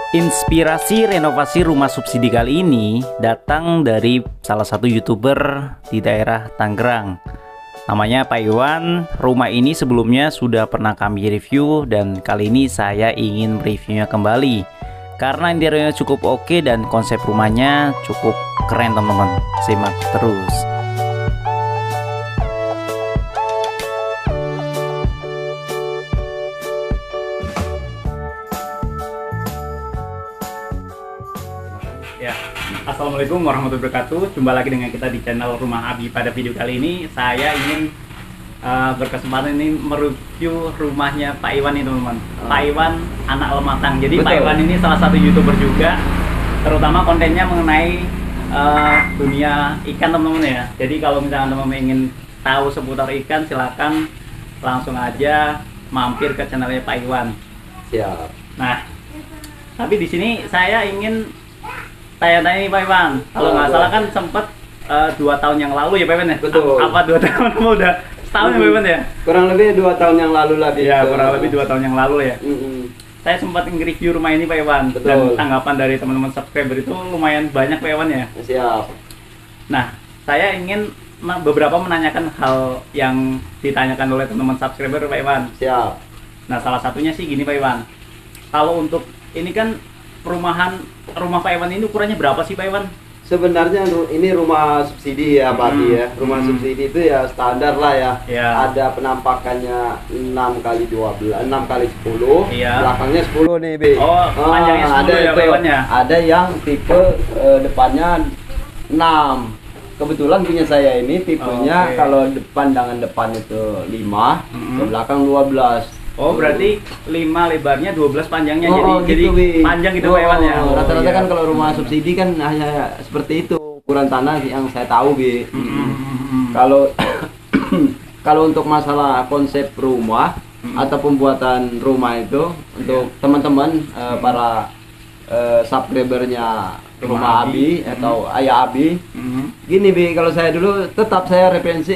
Inspirasi renovasi rumah subsidi kali ini datang dari salah satu YouTuber di daerah Tangerang. Namanya Pak Iwan. Rumah ini sebelumnya sudah pernah kami review dan kali ini saya ingin reviewnya kembali karena interiornya cukup oke dan konsep rumahnya cukup keren teman-teman. Simak terus. Ya, assalamualaikum warahmatullahi wabarakatuh. Jumpa lagi dengan kita di channel Rumah Abi. Pada video kali ini saya ingin berkesempatan ini mereview rumahnya Pak Iwan ini teman-teman. Pak Iwan anak Lematang. Jadi betul. Pak Iwan ini salah satu YouTuber juga, terutama kontennya mengenai dunia ikan teman-teman ya. Jadi kalau misalnya teman-teman ingin tahu seputar ikan, silakan langsung aja mampir ke channelnya Pak Iwan. Siap. Nah, tapi di sini saya ingin tanya-tanya nih Pak Iwan, kalau nggak salah kan sempat 2 tahun yang lalu ya Pak Iwan ya? Betul. Apa 2 tahun? Udah setahun ya Pak Iwan ya? Kurang lebih 2 tahun yang lalu lah. Ya, kurang lebih 2 tahun yang lalu ya. Saya sempat nge-review rumah ini Pak Iwan. Betul. Dan tanggapan dari teman-teman subscriber itu lumayan banyak Pak Iwan ya? Siap. Nah, saya ingin beberapa menanyakan hal yang ditanyakan oleh teman-teman subscriber Pak Iwan. Siap. Nah, salah satunya sih gini Pak Iwan. Kalau untuk ini kan rumah Pak Iwan ini ukurannya berapa sih Pak Iwan? Sebenarnya ini rumah subsidi ya Pak ya. Rumah subsidi itu ya standar lah ya. Ada penampakannya 6x12, 6x10. Belakangnya 10 nih Bi. Oh, panjangnya 10 ada ya Pak Iwan ya? Ada yang tipe depannya 6. Kebetulan punya saya ini tipenya kalau pandangan depan itu 5, ke belakang 12. Oh, berarti 5 lebarnya, 12 panjangnya, jadi panjang gitu Pak Iwan ya? Rata-rata kan kalau rumah subsidi kan hanya seperti itu ukuran tanah yang saya tahu Bi. Kalau kalau untuk masalah konsep rumah atau pembuatan rumah itu untuk teman-teman para subscribernya Rumah Abi atau Ayah Abi. Gini Bi, kalau saya dulu tetap saya referensi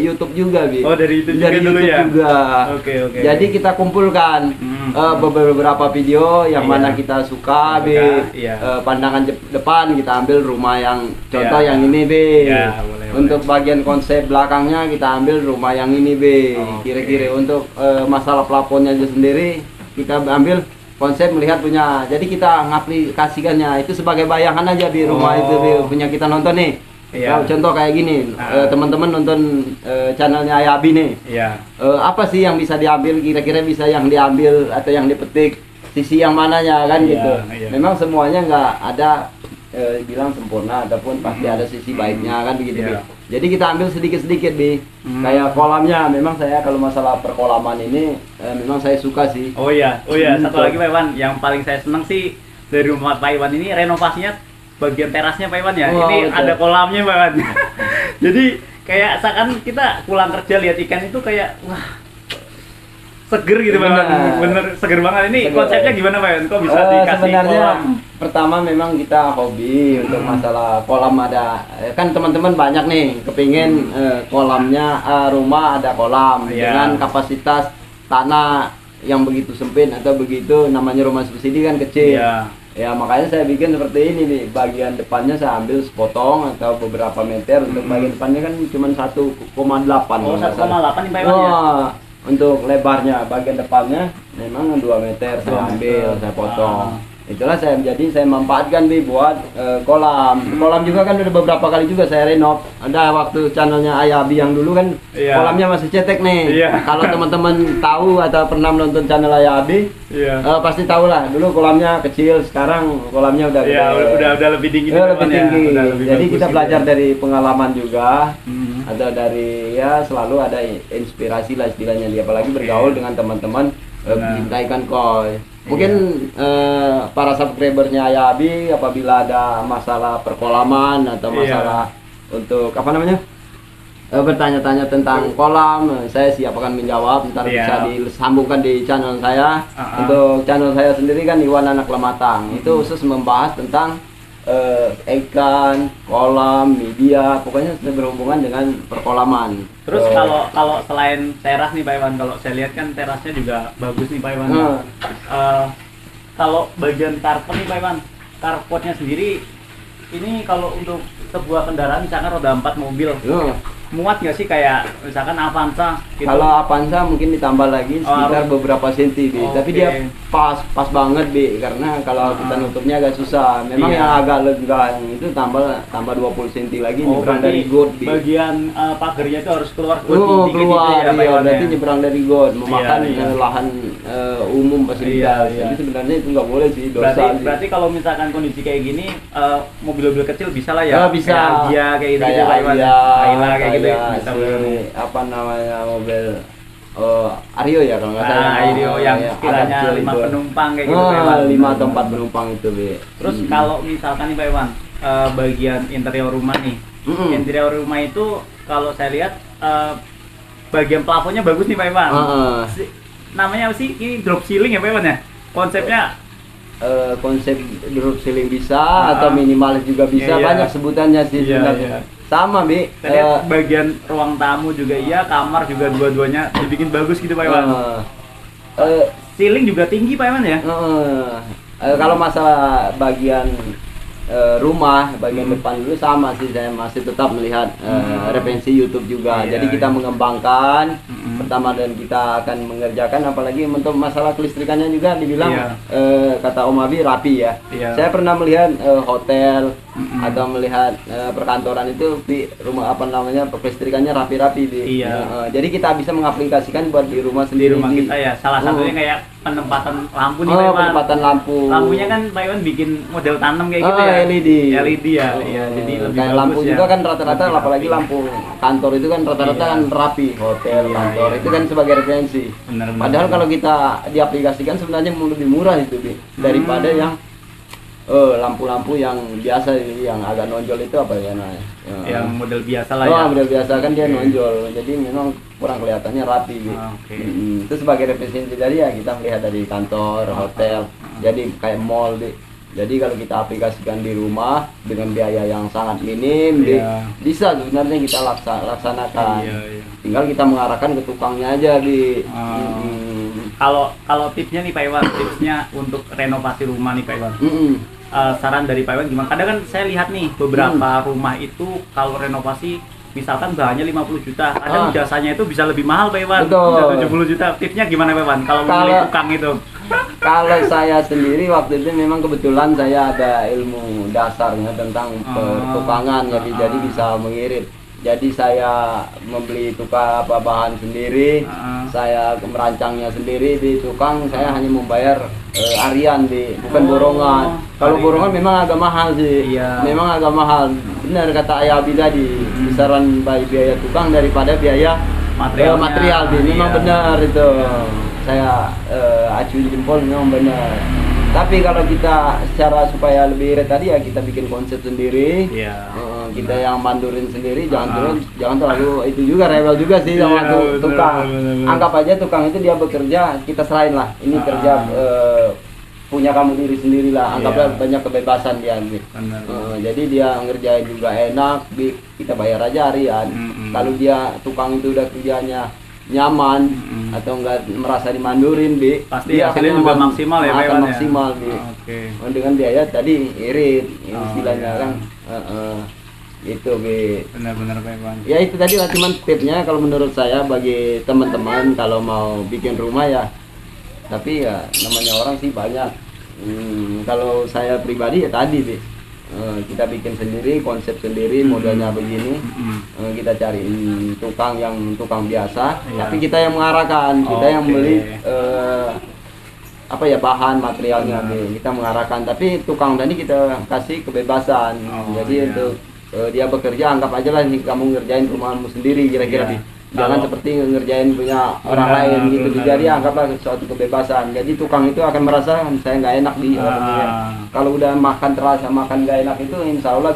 YouTube juga Bi. Oh, dari itu dari juga YouTube ya? juga. Oke. Jadi kita kumpulkan beberapa video yang mana kita suka Bi. Pandangan depan kita ambil rumah yang contoh yang ini Bi. Untuk bagian konsep belakangnya kita ambil rumah yang ini Bi. Kira-kira untuk masalah plafonnya aja sendiri kita ambil konsep melihat punya, jadi kita ngaplikasikannya itu sebagai bayangan aja Bi rumah itu Bi, punya kita nonton nih. Contoh kayak gini, teman-teman nonton channelnya Ayah Abi nih. Apa sih yang bisa diambil, kira-kira bisa yang diambil atau yang dipetik, sisi yang mananya kan gitu. Memang semuanya nggak ada bilang sempurna, ataupun pasti ada sisi baiknya kan begitu Bi. Jadi kita ambil sedikit-sedikit Bi. Kayak kolamnya, memang saya kalau masalah perkolaman ini memang saya suka sih. Oh iya, satu lagi Pak Iwan, yang paling saya senang sih dari rumah Pak Iwan ini renovasinya bagian terasnya Pak Iwan ya. Ini ada kolamnya Pak Iwan. Jadi kayak seakan kita pulang kerja lihat ikan itu kayak wah, seger gitu Pak Iwan. Bener seger banget. Ini konsepnya gimana Pak Iwan? Kok bisa dikasih sebenarnya kolam? Pertama memang kita hobi untuk masalah kolam, ada kan teman-teman banyak nih kepingin kolamnya rumah ada kolam dengan kapasitas tanah yang begitu sempit atau begitu, namanya rumah subsidi kan kecil. Ya makanya saya bikin seperti ini nih, bagian depannya saya ambil sepotong atau beberapa meter. Untuk bagian depannya kan cuma 1,8. Oh, 1,8 nih Pak Iwan ya? Untuk lebarnya bagian depannya memang 2 meter saya ambil, saya potong. Itulah saya manfaatkan Bi buat kolam. Kolam juga kan udah beberapa kali juga saya renov. Ada waktu channelnya Ayah Abi yang dulu kan kolamnya masih cetek nih. Kalau teman-teman tahu atau pernah menonton channel Ayah Abi, pasti tahu lah. Dulu kolamnya kecil, sekarang kolamnya udah udah lebih tinggi. Lebih tinggi. Jadi kita belajar dari pengalaman juga. Atau dari selalu ada inspirasi lah istilahnya dia, apalagi bergaul dengan teman-teman pecinta ikan koi. Mungkin para subscribernya Ayah Abi apabila ada masalah perkolaman atau masalah untuk bertanya-tanya tentang kolam, saya siap akan menjawab. Ntar bisa disambungkan di channel saya. Untuk channel saya sendiri kan Iwan Anak Lematang, itu khusus membahas tentang ikan, kolam, media, pokoknya berhubungan dengan perkolaman. Terus kalau selain teras nih Pak Iwan, kalau saya lihat kan terasnya juga bagus nih Pak Iwan. kalau bagian carport nih Pak Iwan, carportnya sendiri ini kalau untuk sebuah kendaraan misalkan roda 4 mobil, muat nggak sih kayak misalkan Avanza gitu? Kalau Avanza mungkin ditambah lagi sekitar beberapa senti, tapi dia pas banget Bi, karena kalau kita nutupnya agak susah. Memang yang agak lenggang itu tambah 20 senti lagi nyebrang dari got Bi. Bagian pagarnya itu harus keluar got keluar gitu ya, berarti nyebrang dari got, memakan lahan umum fasilitas. Jadi sebenarnya itu nggak boleh sih, dosa. Berarti kalau misalkan kondisi kayak gini mobil-mobil kecil bisa lah ya? Bisa. Kayak gitu Pak Iwan. Kayak gitu. Apa namanya mobil Ario ya kalau nggak salah. Ario yang sekiranya 5 penumpang kayak gitu Pak Iwan. 5 atau 4 penumpang itu Be. Terus kalau misalkan nih Pak Iwan, bagian interior rumah nih, interior rumah itu kalau saya lihat bagian plafonnya bagus nih Pak Iwan. Namanya apa sih? Ini drop ceiling ya Pak Iwan ya? Konsepnya konsep drop ceiling bisa atau minimalis juga bisa, banyak sebutannya sih sebenarnya. Sama Bi. Bagian ruang tamu juga kamar juga dua-duanya dibikin bagus gitu Pak Iwan. Ceiling juga tinggi Pak Iwan ya? Kalau masalah bagian rumah bagian depan dulu sama sih, saya masih tetap melihat referensi YouTube juga. Jadi kita mengembangkan pertama dan kita akan mengerjakan, apalagi untuk masalah kelistrikannya juga dibilang kata Om Abi rapi ya. Saya pernah melihat hotel atau melihat perkantoran itu di rumah apa namanya kelistrikannya rapi-rapi di. Jadi kita bisa mengaplikasikan buat di rumah sendiri. Di rumah kita ya. Salah satunya kayak penempatan lampu nih Pak Iwan. Penempatan lampu. Lampunya kan Pak Iwan bikin model tanam kayak gitu ya. LED ya. Jadi lebih kayak bagus lampu juga kan rata-rata, apalagi lampu kantor itu kan rata-rata kan rapi, hotel, kantor itu kan sebagai referensi. Padahal kalau kita diaplikasikan sebenarnya lebih murah itu daripada yang lampu-lampu yang biasa yang agak nonjol itu apa ya namanya? Yang model biasa lah ya. Model biasa kan dia nonjol, jadi memang kurang kelihatannya rapi. Itu sebagai representasi dari ya kita melihat dari kantor, hotel, jadi kayak mall. Jadi kalau kita aplikasikan di rumah dengan biaya yang sangat minim, bisa sebenarnya kita laksanakan. Tinggal kita mengarahkan ke tukangnya aja Kalau tipsnya nih Pak Iwan, tipsnya untuk renovasi rumah nih Pak Iwan. Saran dari Pak Iwan gimana? Kadang kan saya lihat nih beberapa rumah itu kalau renovasi misalkan bahannya 50 juta, kadang jasanya itu bisa lebih mahal Pak Iwan, bisa 70 juta. Tipsnya gimana Pak Iwan kalau memilih tukang itu? Kalau saya sendiri waktu itu memang kebetulan saya ada ilmu dasarnya tentang pertukangan, jadi bisa mengirit. Jadi saya membeli tukang bahan sendiri, saya merancangnya sendiri di tukang, saya hanya membayar harian bukan borongan. Kalau borongan memang agak mahal sih, memang agak mahal. Benar kata Ayah Abi tadi, besaran biaya tukang daripada biaya material. Memang benar itu. Saya acuin jempol, memang benar. Tapi kalau kita secara supaya lebih irit tadi ya kita bikin konsep sendiri, kita yang mandurin sendiri, jangan terlalu itu juga rewel juga sih sama tukang. Anggap aja tukang itu dia bekerja, kita serahin lah, ini kerja punya kamu diri sendiri lah, anggaplah banyak kebebasan dia. Jadi dia ngerjain juga enak, kita bayar aja harian. Kalau dia tukang itu udah kerjanya nyaman atau enggak merasa dimandurin pasti hasilnya juga maksimal ya Pak Iwan, maksimal dengan biaya tadi irit istilahnya kan itu benar-benar Pak Iwan. Ya itu tadi lah cuman tipsnya kalau menurut saya bagi teman-teman kalau mau bikin rumah ya, tapi ya namanya orang sih banyak. Kalau saya pribadi ya tadi kita bikin sendiri, konsep sendiri, modelnya begini, kita cari tukang biasa, tapi kita yang mengarahkan, kita yang beli bahan materialnya, kita mengarahkan, tapi tukang tadi kita kasih kebebasan. Jadi itu dia bekerja, anggap aja lah nih kamu ngerjain rumahmu sendiri kira-kira. Jangan seperti ngerjain punya orang lain gitu. Jadi anggaplah suatu kebebasan. Jadi tukang itu akan merasa saya nggak enak kalau udah terasa makan nggak enak itu, insya Allah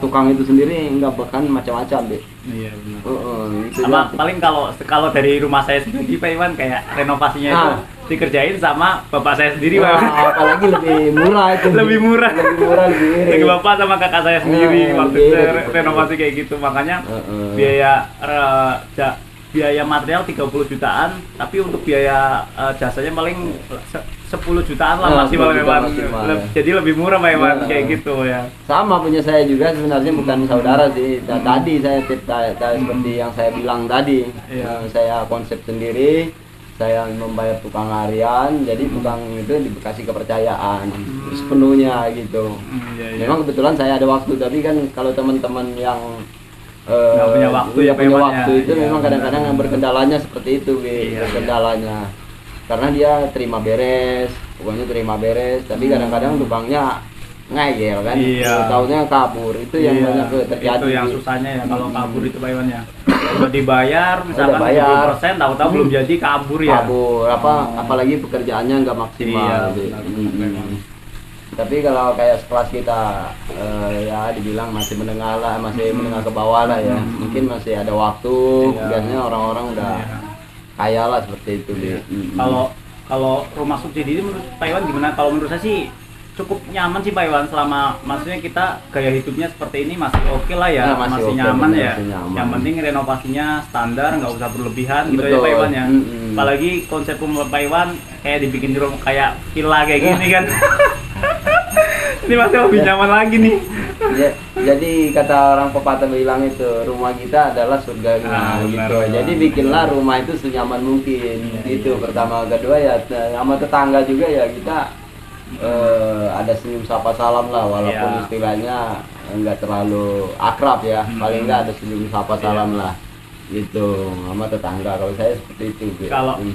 tukang itu sendiri nggak bahkan macam-macam Iya benar. Sama paling kalau dari rumah saya sendiri Pak Iwan kayak renovasinya itu dikerjain sama bapak saya sendiri Pak. Apalagi lebih murah itu. lebih murah. Lebih irit. Bapak sama kakak saya sendiri waktu renovasi kayak gitu, makanya biaya biaya material 30 jutaan, tapi untuk biaya jasanya paling 10 jutaan lah maksimal Pak Iwan. Jadi lebih murah Pak Iwan kayak gitu ya. Sama punya saya juga sebenarnya, bukan saudara sih. Tadi saya seperti yang saya bilang tadi, saya konsep sendiri, saya membayar tukang harian, jadi tukang itu dikasih kepercayaan sepenuhnya gitu. Memang kebetulan saya ada waktu, tapi kan kalau teman-teman yang nggak punya waktu, itu memang kadang-kadang yang berkendalanya seperti itu, berkendalanya karena dia terima beres, pokoknya terima beres, tapi kadang-kadang tukangnya ngeyel kan, tahunya kabur, itu yang banyak terjadi. Itu yang susahnya ya kalau kabur itu Pak Iwan ya. Udah dibayar misalkan 70%, tahu-tahu belum jadi kabur ya. Kabur apalagi pekerjaannya nggak maksimal. Tapi kalau kayak sekelas kita ya dibilang masih menengah lah, masih menengah ke bawah lah ya, mungkin masih ada waktu. Biasanya orang-orang udah kaya lah seperti itu. Kalau rumah subsidi ini menurut Pak Iwan gimana? Kalau menurut saya sih cukup nyaman sih Pak Iwan, selama maksudnya kita gaya hidupnya seperti ini masih oke lah ya, masih nyaman ya. Yang penting renovasinya standar, nggak usah berlebihan. Betul. Gitu ya Pak Iwan ya. Apalagi konsep rumah Pak Iwan kayak dibikin di rumah kayak villa kayak gini kan. Ini masih lebih nyaman lagi nih. Jadi kata orang pepatah bilang itu, rumah kita adalah surga gitu. Jadi bikinlah rumah itu senyaman mungkin gitu. Pertama, kedua ya sama tetangga juga ya kita ada senyum sapa salam lah, walaupun istilahnya enggak terlalu akrab ya, paling enggak ada senyum sapa salam lah gitu sama tetangga. Kalau saya seperti itu.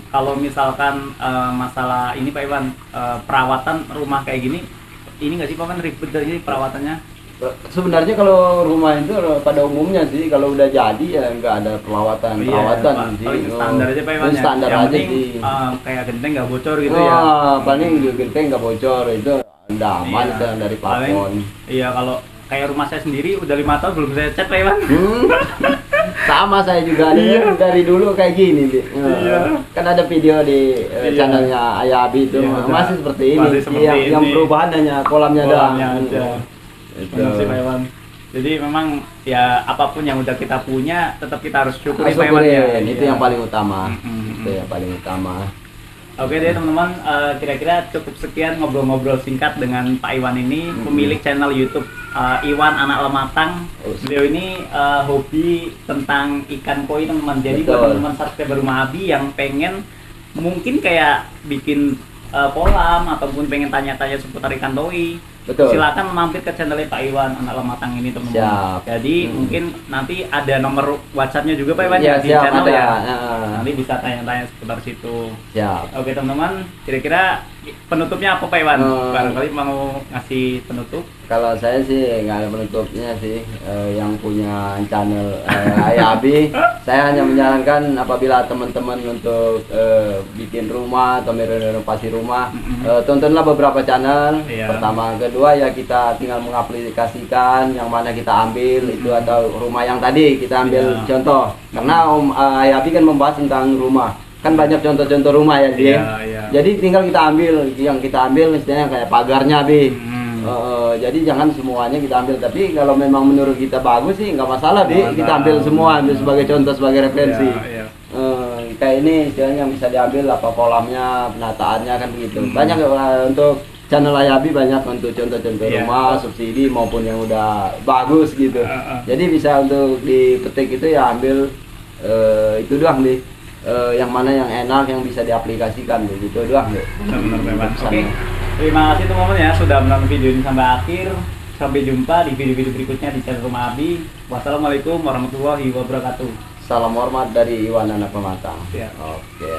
Kalau misalkan masalah ini Pak Iwan, perawatan rumah kayak gini, ini nggak sih Pak Iwan ribet dari perawatannya? Sebenarnya kalau rumah itu pada umumnya sih kalau udah jadi ya nggak ada perawatan sih. Standar aja Pak Iwan ya. Standar yang aja penting, sih. Kayak genteng nggak bocor gitu ya. Paling genteng nggak bocor itu udah aman dari plafon. Iya, kalau kayak rumah saya sendiri udah 5 tahun belum saya cat Pak Iwan. Sama saya juga dari dulu kayak gini, kan ada video di channelnya Ayah Abi itu masih seperti ini, yang perubahan hanya kolamnya doang. Benar sih Pak Iwan. Jadi memang ya apapun yang udah kita punya tetap kita harus syukuri Pak Iwan ya. Itu yang paling utama. Itu yang paling utama. Oke deh teman-teman, kira-kira cukup sekian ngobrol-ngobrol singkat dengan Pak Iwan ini, pemilik channel YouTube Iwan Anak Lematang. Beliau ini hobi tentang ikan koi teman-teman. Jadi buat teman-teman subscriber Rumah Abi yang pengen mungkin kayak bikin kolam ataupun pengen tanya-tanya seputar ikan koi, silakan mampir ke channelnya Pak Iwan Anak Lematang ini teman-teman. Jadi mungkin nanti ada nomor WhatsApp-nya juga Pak Iwan di channel ya. Nanti bisa tanya-tanya seputar situ. Oke teman-teman, kira-kira penutupnya apa Pak Iwan? Barangkali mau ngasih penutup? Kalau saya sih nggak ada penutupnya sih. Yang punya channel Ayah Abi, saya hanya menyarankan apabila teman-teman untuk bikin rumah atau merenovasi rumah, tontonlah beberapa channel. Pertama, kedua ya kita tinggal mengaplikasikan yang mana kita ambil itu, atau rumah yang tadi kita ambil contoh. Karena Ayah Abi kan membahas tentang rumah, kan banyak contoh-contoh rumah ya dia. Jadi tinggal kita ambil yang kita ambil, istilahnya kayak pagarnya Bi. Jadi jangan semuanya kita ambil, tapi kalau memang menurut kita bagus sih nggak masalah Bi, kita ambil semua, ambil sebagai contoh, sebagai referensi. Kayak ini istilahnya yang bisa diambil apa kolamnya, penataannya kan begitu. Banyak untuk channel Ayah Abi, banyak untuk contoh-contoh rumah subsidi maupun yang udah bagus gitu. Jadi bisa untuk dipetik itu ya ambil itu doang nih. Yang mana yang enak, yang bisa diaplikasikan gitu doang deh. Benar-benar. Oke. Terima kasih teman-teman ya sudah menonton video ini sampai akhir. Sampai jumpa di video-video berikutnya di channel Rumah Abi. Wassalamualaikum warahmatullahi wabarakatuh. Salam hormat dari Iwan Anak Lematang. Oke.